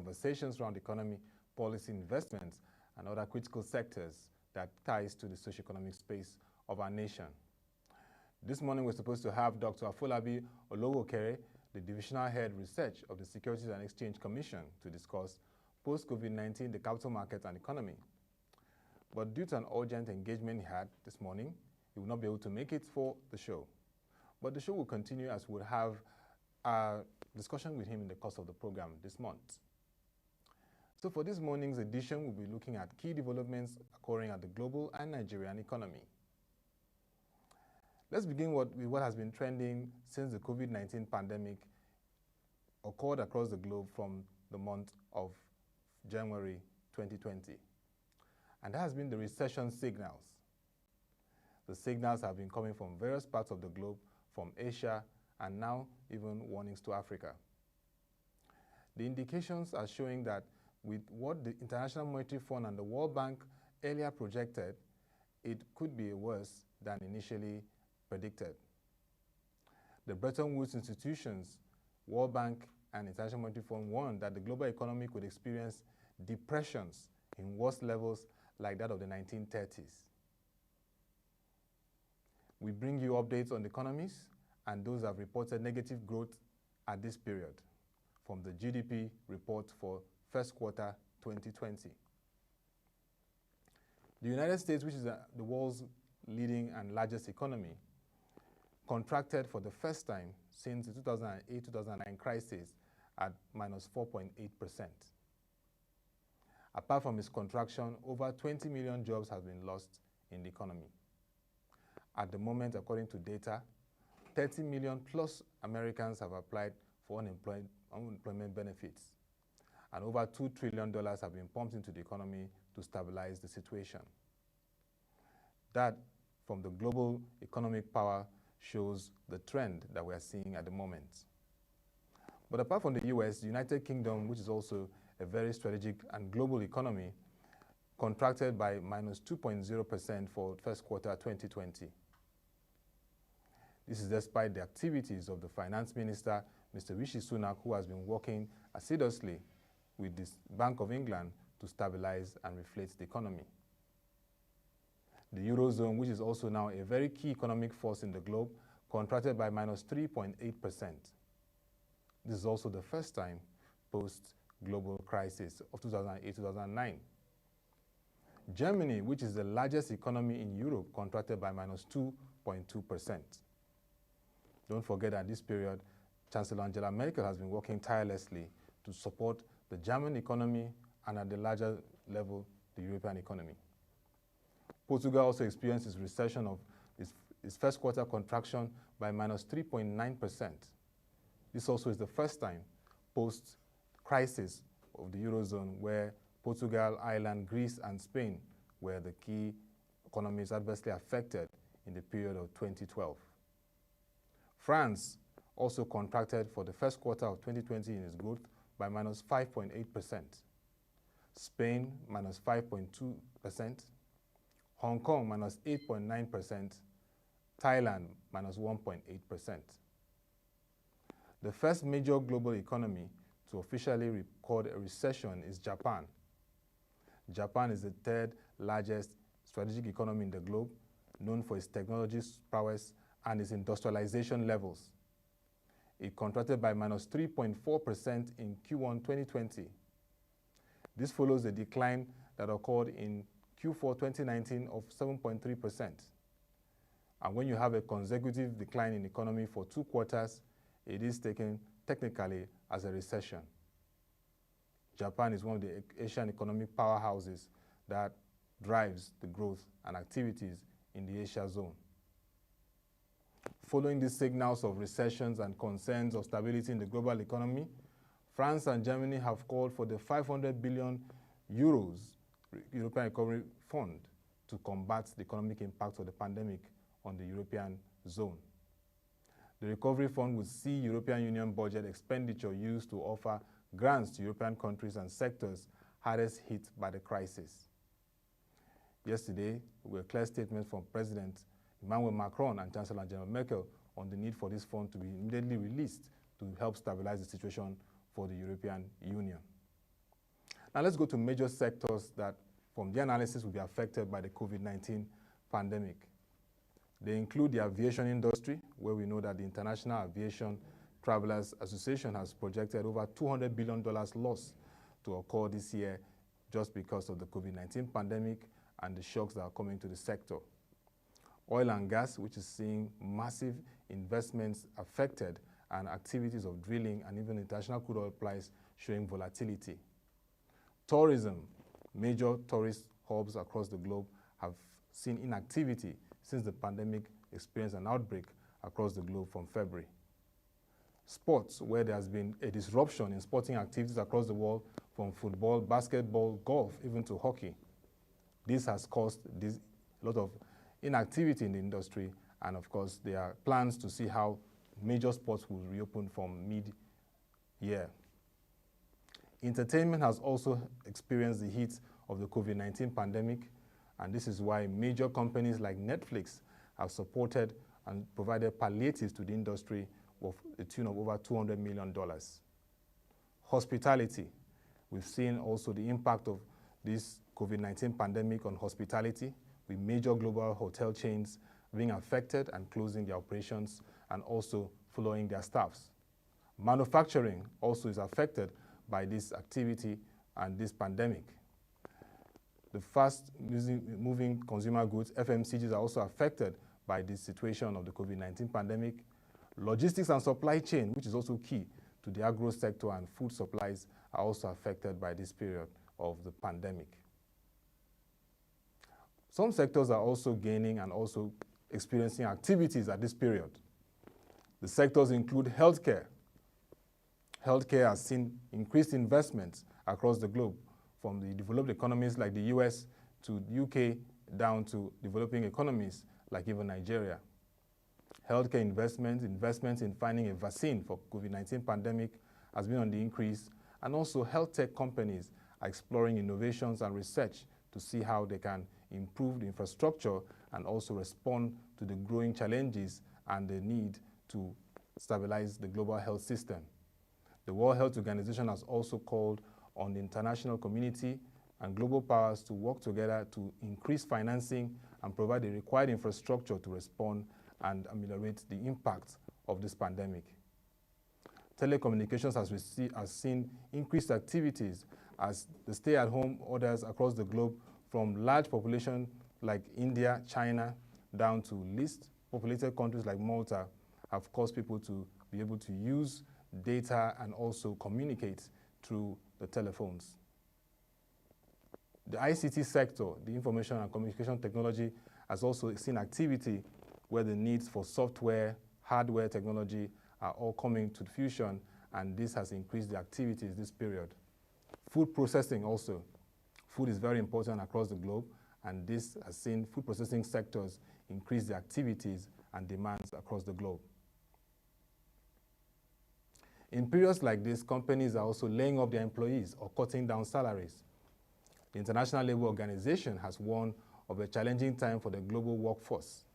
conversations around economy, policy, investments, and other critical sectors that ties to the socio-economic space of our nation. This morning, we're supposed to have Dr. Afolabi Olowokere, the Divisional Head Research of the Securities and Exchange Commission, to discuss post-COVID-19, the capital market and economy. But due to an urgent engagement he had this morning, he will not be able to make it for the show. But the show will continue as we'll have a discussion with him in the course of the program this month. So for this morning's edition, we'll be looking at key developments occurring at the global and Nigerian economy. Let's begin with what has been trending since the COVID-19 pandemic occurred across the globe from the month of January 2020. And that has been the recession signals. The signals have been coming from various parts of the globe, from Asia, and now even warnings to Africa. The indications are showing that with what the International Monetary Fund and the World Bank earlier projected, it could be worse than initially predicted. The Bretton Woods institutions, World Bank and International Monetary Fund, warned that the global economy could experience depressions in worse levels like that of the 1930s. We bring you updates on the economies, and those have reported negative growth at this period from the GDP report for first quarter 2020. The United States, which is the world's leading and largest economy, contracted for the first time since the 2008-2009 crisis at minus 4.8%. Apart from its contraction, over 20 million jobs have been lost in the economy. At the moment, according to data, 30 million plus Americans have applied for unemployment benefits, and over $2 trillion have been pumped into the economy to stabilize the situation. That, from the global economic power, shows the trend that we are seeing at the moment. But apart from the US, the United Kingdom, which is also a very strategic and global economy, contracted by minus 2.0% for first quarter 2020. This is despite the activities of the Finance Minister, Mr. Rishi Sunak, who has been working assiduously with the Bank of England to stabilize and reflate the economy. The Eurozone, which is also now a very key economic force in the globe, contracted by minus 3.8%. This is also the first time post-global crisis of 2008-2009. Germany, which is the largest economy in Europe, contracted by minus 2.2%. Don't forget that this period, Chancellor Angela Merkel has been working tirelessly to support the German economy and at the larger level, the European economy. Portugal also experienced its recession of its first quarter contraction by minus 3.9%. This also is the first time post-crisis of the Eurozone where Portugal, Ireland, Greece, and Spain were the key economies adversely affected in the period of 2012. France also contracted for the first quarter of 2020 in its growth by minus 5.8%. Spain, minus 5.2%. Hong Kong, minus 8.9%. Thailand, minus 1.8%. The first major global economy to officially record a recession is Japan. Japan is the third largest strategic economy in the globe, known for its technology prowess and its industrialization levels. It contracted by minus 3.4% in Q1 2020. This follows a decline that occurred in Q4 2019 of 7.3%. And when you have a consecutive decline in the economy for 2 quarters, it is taken technically as a recession. Japan is one of the Asian economic powerhouses that drives the growth and activities in the Asia zone. Following these signals of recessions and concerns of stability in the global economy, France and Germany have called for the 500 billion euros European Recovery Fund to combat the economic impact of the pandemic on the European zone. The Recovery Fund would see European Union budget expenditure used to offer grants to European countries and sectors hardest hit by the crisis. Yesterday, there were clear statements from President Emmanuel Macron and Chancellor Angela Merkel on the need for this fund to be immediately released to help stabilize the situation for the European Union. Now let's go to major sectors that, from the analysis, will be affected by the COVID-19 pandemic. They include the aviation industry, where we know that the International Aviation Travelers Association has projected over $200 billion loss to occur this year just because of the COVID-19 pandemic and the shocks that are coming to the sector. Oil and gas, which is seeing massive investments affected and activities of drilling and even international crude oil price showing volatility. Tourism, major tourist hubs across the globe have seen inactivity since the pandemic experienced an outbreak across the globe from February. Sports, where there has been a disruption in sporting activities across the world, from football, basketball, golf, even to hockey. This has caused a lot of inactivity in the industry, and of course there are plans to see how major sports will reopen from mid-year. Entertainment has also experienced the heat of the COVID-19 pandemic, and this is why major companies like Netflix have supported and provided palliatives to the industry of the tune of over $200 million. Hospitality. We've seen also the impact of this COVID-19 pandemic on hospitality, with major global hotel chains being affected and closing their operations and also following their staffs. Manufacturing also is affected by this activity and this pandemic. The fast-moving consumer goods, FMCGs, are also affected by this situation of the COVID-19 pandemic. Logistics and supply chain, which is also key to the agro sector and food supplies, are also affected by this period of the pandemic. Some sectors are also gaining and also experiencing activities at this period. The sectors include healthcare. Healthcare has seen increased investments across the globe, from the developed economies like the US to the UK, down to developing economies like even Nigeria. Healthcare investments in finding a vaccine for COVID-19 pandemic has been on the increase, and also health tech companies are exploring innovations and research to see how they can improve the infrastructure and also respond to the growing challenges and the need to stabilize the global health system. The World Health Organization has also called on the international community and global powers to work together to increase financing and provide the required infrastructure to respond and ameliorate the impact of this pandemic. Telecommunications has seen increased activities as the stay-at-home orders across the globe, from large population like India, China, down to least populated countries like Malta, have caused people to be able to use data and also communicate through the telephones. The ICT sector, the information and communication technology, has also seen activity where the needs for software, hardware technology are all coming to fusion, and this has increased the activities this period. Food processing also. Food is very important across the globe, and this has seen food processing sectors increase the activities and demands across the globe. In periods like this, companies are also laying off their employees or cutting down salaries. The International Labour Organization has warned of a challenging time for the global workforce.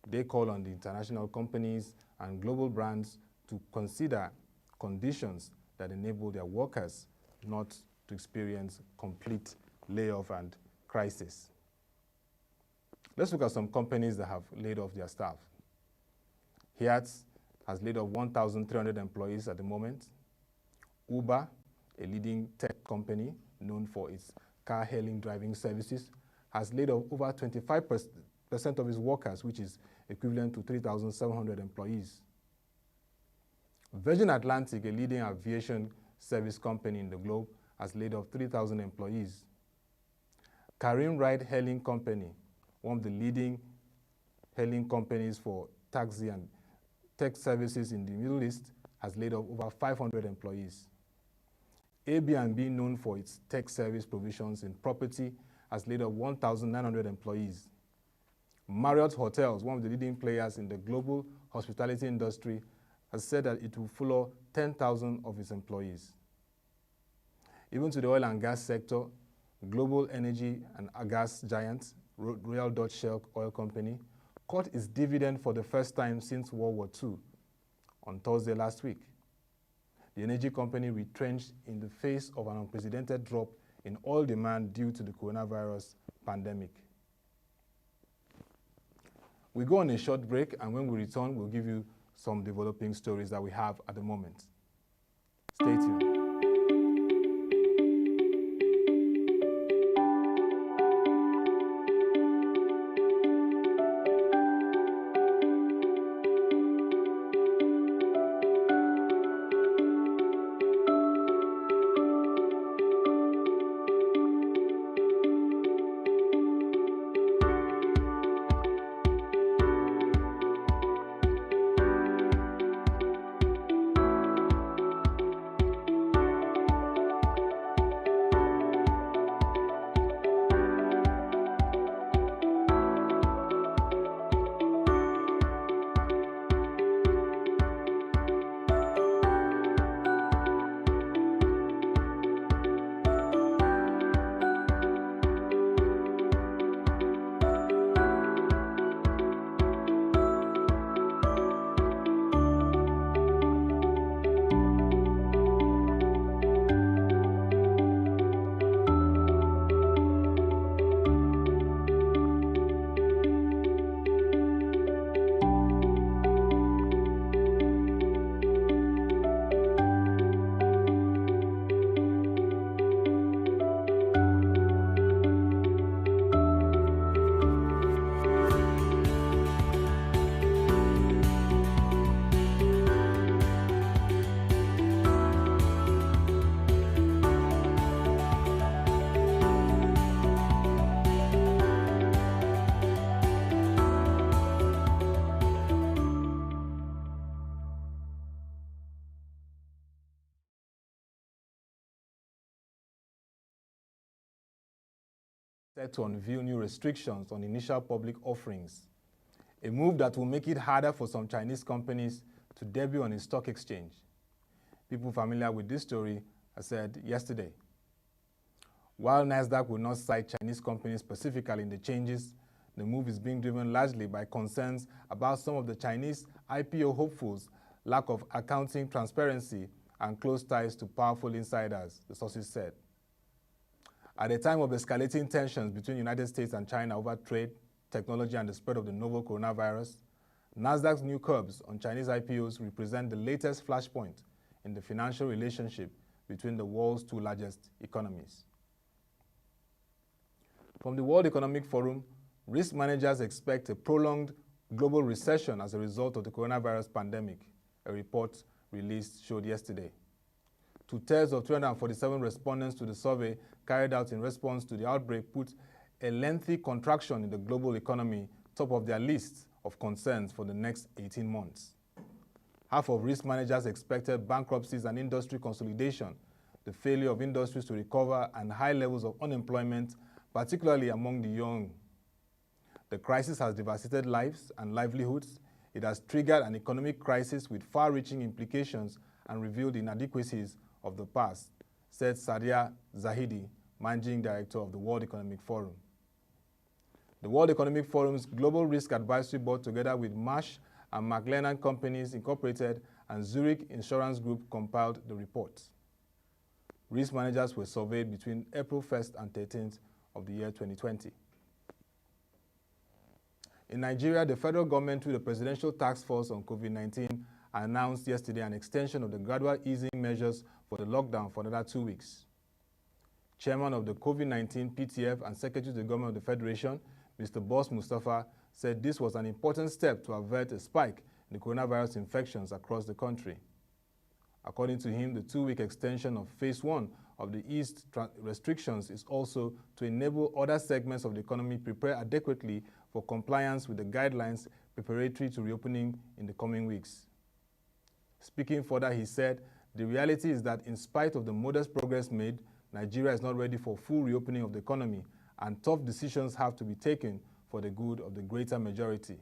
They call on the international companies and global brands to consider conditions that enable their workers not to experience complete layoff and crisis. Let's look at some companies that have laid off their staff. Hertz has laid off 1,300 employees at the moment. Uber, a leading tech company known for its car-hailing driving services, has laid off over 25% of its workers, which is equivalent to 3,700 employees. Virgin Atlantic, a leading aviation service company in the globe, has laid off 3,000 employees. Careem Ride-Hailing Company, one of the leading hailing companies for taxi and tech services in the Middle East, has laid off over 500 employees. Airbnb, known for its tech service provisions in property, has laid off 1,900 employees. Marriott Hotels, one of the leading players in the global hospitality industry, has said that it will follow 10,000 of its employees. Even to the oil and gas sector, global energy and gas giant, Royal Dutch Shell Oil Company, cut its dividend for the first time since World War II on Thursday last week. the energy company retrenched in the face of an unprecedented drop in oil demand due to the coronavirus pandemic. We go on a short break, and when we return, we'll give you some developing stories that we have at the moment. Stay tuned. Set to unveil new restrictions on initial public offerings, a move that will make it harder for some Chinese companies to debut on a stock exchange. People familiar with this story have said yesterday. While NASDAQ will not cite Chinese companies specifically in the changes, the move is being driven largely by concerns about some of the Chinese IPO hopefuls' lack of accounting transparency and close ties to powerful insiders, the sources said. At a time of escalating tensions between the United States and China over trade, technology, and the spread of the novel coronavirus, NASDAQ's new curbs on Chinese IPOs represent the latest flashpoint in the financial relationship between the world's two largest economies. From the World Economic Forum, risk managers expect a prolonged global recession as a result of the coronavirus pandemic, a report released showed yesterday. Two-thirds of 347 respondents to the survey carried out in response to the outbreak put a lengthy contraction in the global economy top of their list of concerns for the next 18 months. Half of risk managers expected bankruptcies and industry consolidation, the failure of industries to recover, and high levels of unemployment, particularly among the young. The crisis has devastated lives and livelihoods. It has triggered an economic crisis with far-reaching implications and revealed inadequacies of the past, said Sadia Zahidi, Managing Director of the World Economic Forum. The World Economic Forum's Global Risk Advisory Board, together with Marsh and McLennan Companies Incorporated and Zurich Insurance Group, compiled the report. Risk managers were surveyed between April 1st and 13th of the year 2020. In Nigeria, the federal government, through the Presidential Task Force on Covid-19, announced yesterday an extension of the gradual easing measures for the lockdown for another 2 weeks. Chairman of the Covid-19 PTF and Secretary to the Government of the Federation, Mr. Boss Mustafa, said this was an important step to avert a spike in the coronavirus infections across the country. According to him, the 2-week extension of Phase 1 of the eased restrictions is also to enable other segments of the economy prepare adequately for compliance with the guidelines preparatory to reopening in the coming weeks. Speaking further, he said, the reality is that in spite of the modest progress made, Nigeria is not ready for full reopening of the economy, and tough decisions have to be taken for the good of the greater majority.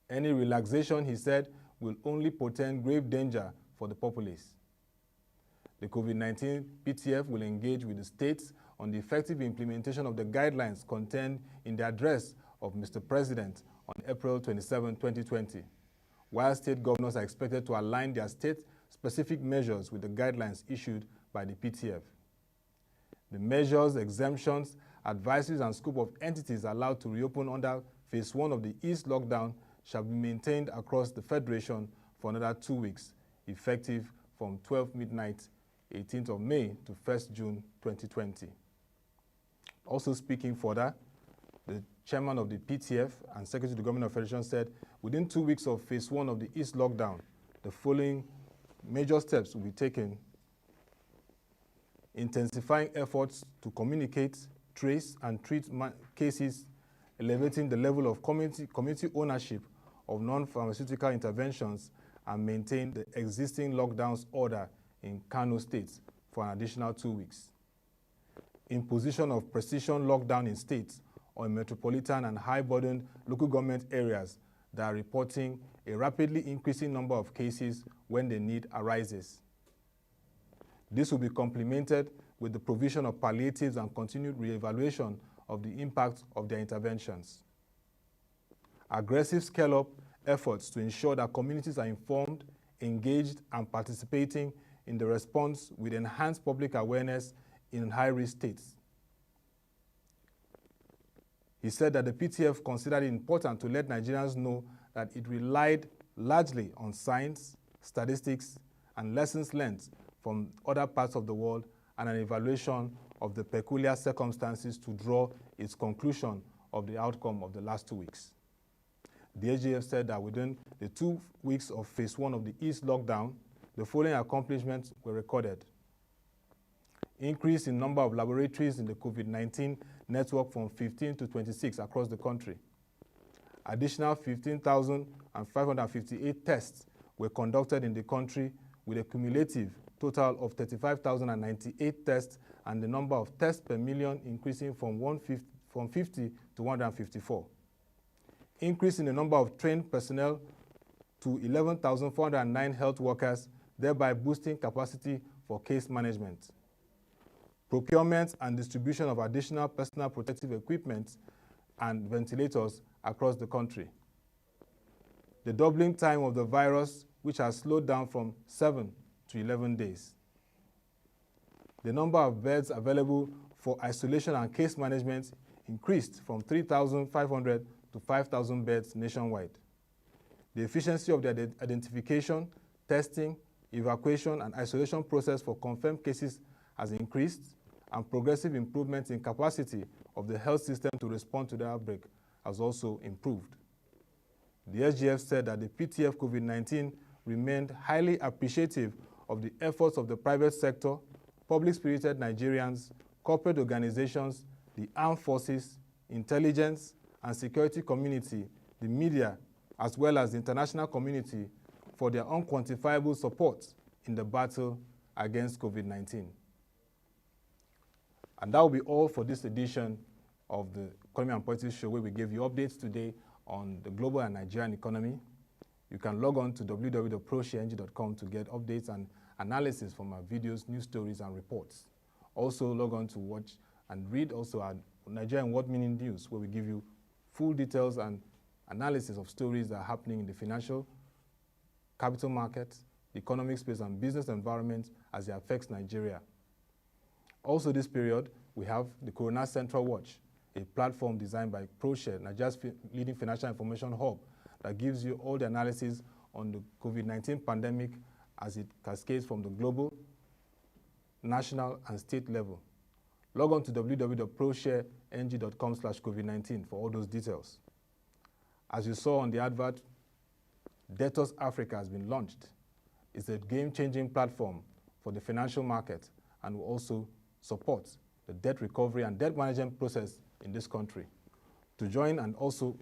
Any relaxation, he said, will only portend grave danger for the populace. The Covid-19 PTF will engage with the states on the effective implementation of the guidelines contained in the address of Mr. President on April 27, 2020. While state governors are expected to align their state specific measures with the guidelines issued by the PTF. The measures, exemptions, advisories, and scope of entities allowed to reopen under Phase 1 of the East lockdown shall be maintained across the Federation for another 2 weeks, effective from 12 midnight, 18th of May to 1st June 2020. Also speaking further, the chairman of the PTF and secretary to the government of the Federation said within 2 weeks of Phase 1 of the East lockdown, the following major steps will be taken: intensifying efforts to communicate, trace, and treat cases, elevating the level of community ownership of non-pharmaceutical interventions, and maintain the existing lockdowns order in Kano State for an additional 2 weeks. Imposition of precision lockdown in states or in metropolitan and high-burden local government areas that are reporting a rapidly increasing number of cases when the need arises. This will be complemented with the provision of palliatives and continued re-evaluation of the impact of their interventions. Aggressive scale-up efforts to ensure that communities are informed, engaged, and participating in the response with enhanced public awareness in high-risk states. He said that the PTF considered it important to let Nigerians know that it relied largely on science, statistics, and lessons learned from other parts of the world and an evaluation of the peculiar circumstances to draw its conclusion of the outcome of the last 2 weeks. The SGF said that within the 2 weeks of Phase 1 of the East lockdown, the following accomplishments were recorded: increase in number of laboratories in the COVID-19 network from 15 to 26 across the country. Additional 15,558 tests were conducted in the country, with a cumulative total of 35,098 tests, and the number of tests per million increasing from 50 to 154. Increase in the number of trained personnel to 11,409 health workers, thereby boosting capacity for case management. Procurement and distribution of additional personal protective equipment and ventilators across the country. The doubling time of the virus, which has slowed down from 7 to 11 days. The number of beds available for isolation and case management increased from 3,500 to 5,000 beds nationwide. The efficiency of the identification, testing, evacuation, and isolation process for confirmed cases has increased, and progressive improvements in capacity of the health system to respond to the outbreak has also improved. The SGF said that the PTF COVID-19 remained highly appreciative of the efforts of the private sector, public-spirited Nigerians, corporate organizations, the armed forces, intelligence and security community, the media, as well as the international community for their unquantifiable support in the battle against COVID-19. And that will be all for this edition of the Economy and Politics Show, where we gave you updates today on the global and Nigerian economy. You can log on to www.proshareng.com to get updates and analysis from our videos, news stories, and reports. Also log on to watch and read also our Nigerian World Meaning News, where we give you full details and analysis of stories that are happening in the financial, capital markets, the economic space, and business environment as it affects Nigeria. Also this period, we have the Corona Central Watch, a platform designed by ProShare, Nigeria's leading financial information hub, that gives you all the analysis on the COVID-19 pandemic as it cascades from the global, national, and state level. Log on to www.proshareng.com/COVID-19 for all those details. As you saw on the advert, Debtors Africa has been launched. It's a game-changing platform for the financial market and will also support the debt recovery and debt management process in this country. To join and also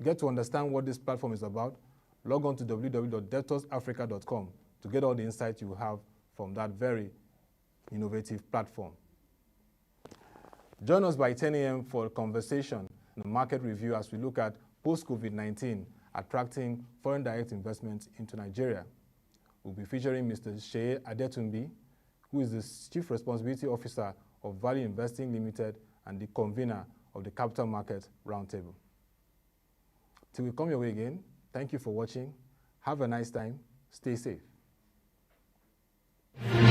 get to understand what this platform is about, log on to www.debtorsafrica.com to get all the insights you have from that very innovative platform. Join us by 10 a.m. for a conversation and a market review as we look at post-COVID-19 attracting foreign direct investments into Nigeria. We'll be featuring Mr. Sheye Adetunbi, who is the Chief Responsibility Officer of Value Investing Limited and the convener of the Capital Market Roundtable. Till we come your way again, thank you for watching. Have a nice time. Stay safe. you.